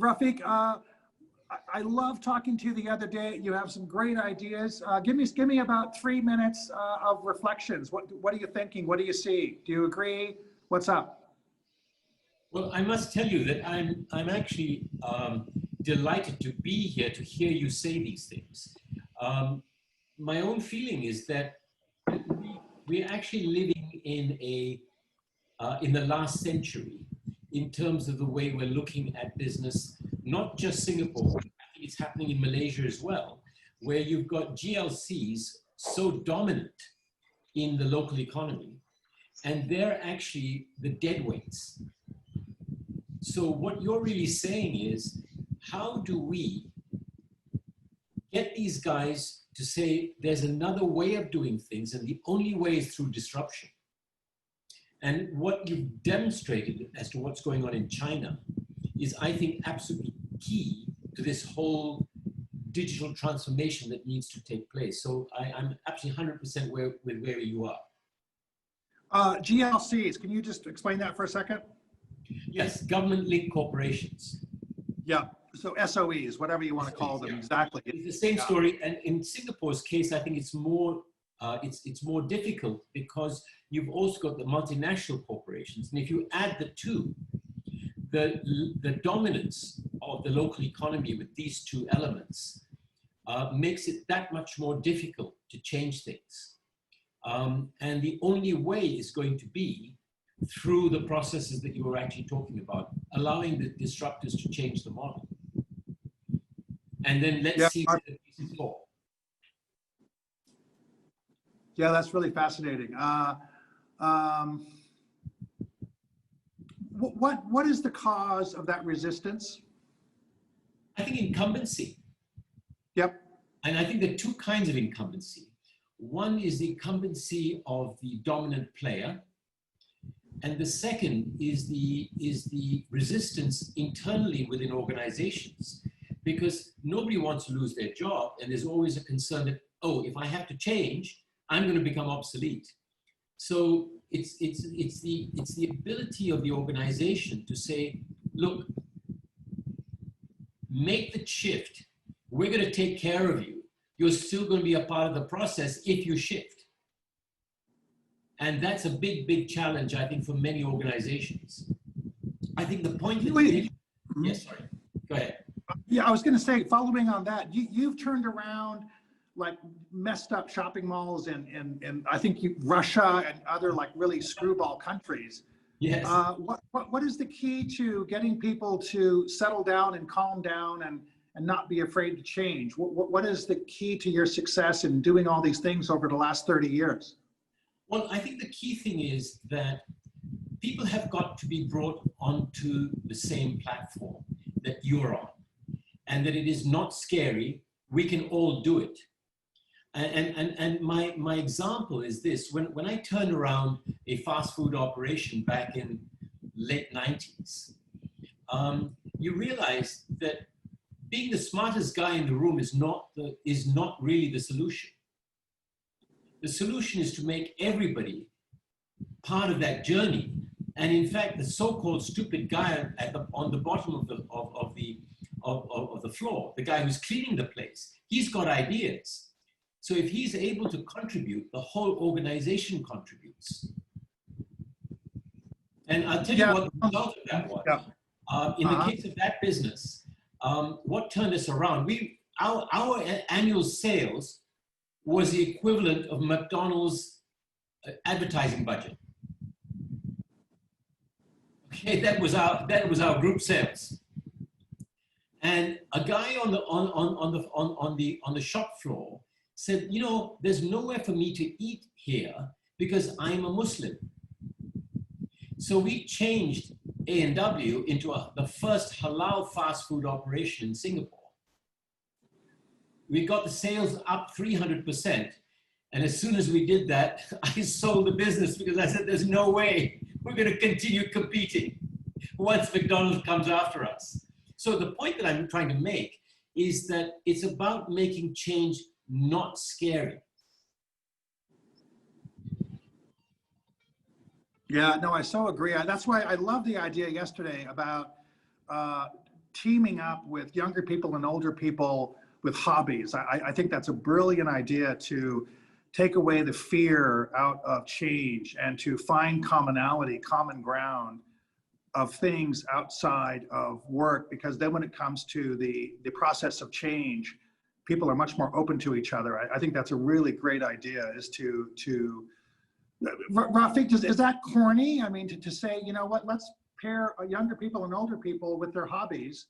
Rafiq, I love talking to you the other day. You have some great ideas. Give me about 3 minutes of reflections. What are you thinking? What do you see? Do you agree? What's up? Well, I must tell you that I'm actually delighted to be here to hear you say these things. My own feeling is that we're actually living in the last century in terms of the way we're looking at business, not just Singapore. I think it's happening in Malaysia as well, where you've got GLCs so dominant in the local economy, and they're actually the deadweights. So what you're really saying is, how do we get these guys to say there's another way of doing things, and the only way is through disruption? And what you've demonstrated as to what's going on in China is, I think, absolutely key to this whole digital transformation that needs to take place. So I'm absolutely 100% with where you are. GLCs, can you just explain that for a second? Yes, government-linked corporations. Yeah, so SOEs, whatever you want to call them, exactly. It's the same story, and in Singapore's case, I think it's more difficult because you've also got the multinational corporations, and if you add the two, the dominance of the local economy with these two elements makes it that much more difficult to change things. And the only way is going to be through the processes that you were actually talking about, allowing the disruptors to change the model. And then let's see where the pieces fall. Yeah, that's really fascinating. What is the cause of that resistance? I think incumbency. Yep. And I think there are two kinds of incumbency. One is the incumbency of the dominant player, and the second is the resistance internally within organizations, because nobody wants to lose their job, and there's always a concern that, oh, if I have to change, I'm going to become obsolete. So it's the ability of the organization to say, look, make the shift. We're going to take care of you. You're still going to be a part of the process if you shift. And that's a big, big challenge, I think, for many organizations. I think the point that yes, sorry, go ahead. Yeah, I was going to say, following on that, you've turned around like messed up shopping malls in I think Russia and other like really screwball countries. Yes. What is the key to getting people to settle down and calm down and not be afraid to change? What is the key to your success in doing all these things over the last 30 years? Well, I think the key thing is that people have got to be brought onto the same platform that you're on, and that it is not scary. We can all do it. And my example is this: when I turned around a fast food operation back in late 90s, you realize that being the smartest guy in the room is not really the solution. The solution is to make everybody part of that journey. And in fact, the so-called stupid guy on the bottom of the floor, the guy who's cleaning the place, he's got ideas. So if he's able to contribute, the whole organization contributes. And I'll tell you what the result of that was. Yeah. In the case of that business, what turned us around, our annual sales was the equivalent of McDonald's advertising budget. Okay, that was our group sales. And a guy on the shop floor said, you know, there's nowhere for me to eat here because I'm a Muslim. So we changed A&W into the first halal fast food operation in Singapore. We got the sales up 300%. And as soon as we did that, I sold the business because I said, there's no way we're going to continue competing once McDonald's comes after us. So the point that I'm trying to make is that it's about making change not scary. Yeah, no, I so agree. That's why I love the idea yesterday about teaming up with younger people and older people with hobbies. I think that's a brilliant idea to take away the fear out of change and to find commonality, common ground of things outside of work, because then when it comes to the process of change, people are much more open to each other. I think that's a really great idea, is to Rafiq, is that corny? I mean, to say, you know what, let's pair younger people and older people with their hobbies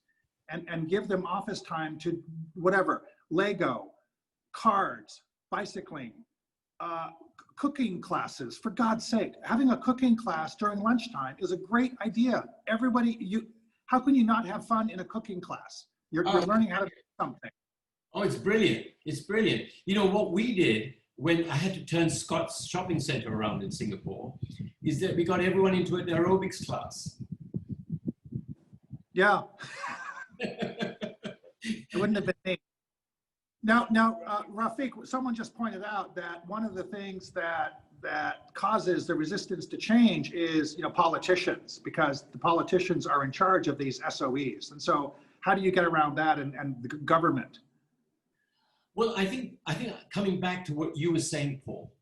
and give them office time to whatever, Lego, cards, bicycling, cooking classes. For God's sake, having a cooking class during lunchtime is a great idea. Everybody, how can you not have fun in a cooking class? You're learning how to do something. Oh, it's brilliant. It's brilliant. You know, what we did when I had to turn Scott's shopping center around in Singapore is that we got everyone into an aerobics class. Yeah. It wouldn't have been me. Now, Rafiq, someone just pointed out that one of the things that causes the resistance to change is, you know, politicians, because the politicians are in charge of these SOEs. And so how do you get around that and the government? Well, I think coming back to what you were saying, Paul,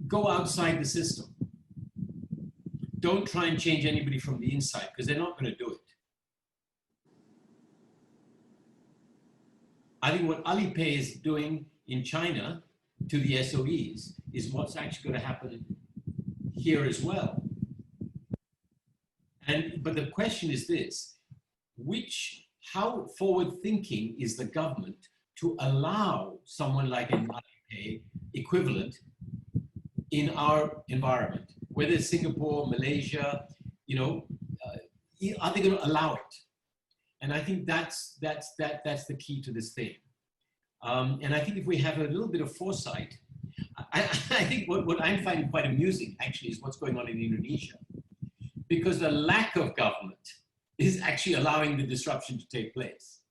go outside the system. Don't try and change anybody from the inside, because they're not going to do it. I think what Alipay is doing in China to the SOEs is what's actually going to happen here as well. But the question is this: how forward-thinking is the government to allow someone like an Alipay equivalent in our environment, whether it's Singapore, Malaysia, you know, are they going to allow it? And I think that's the key to this thing. And I think if we have a little bit of foresight, I think what I'm finding quite amusing actually is what's going on in Indonesia, because the lack of government is actually allowing the disruption to take place.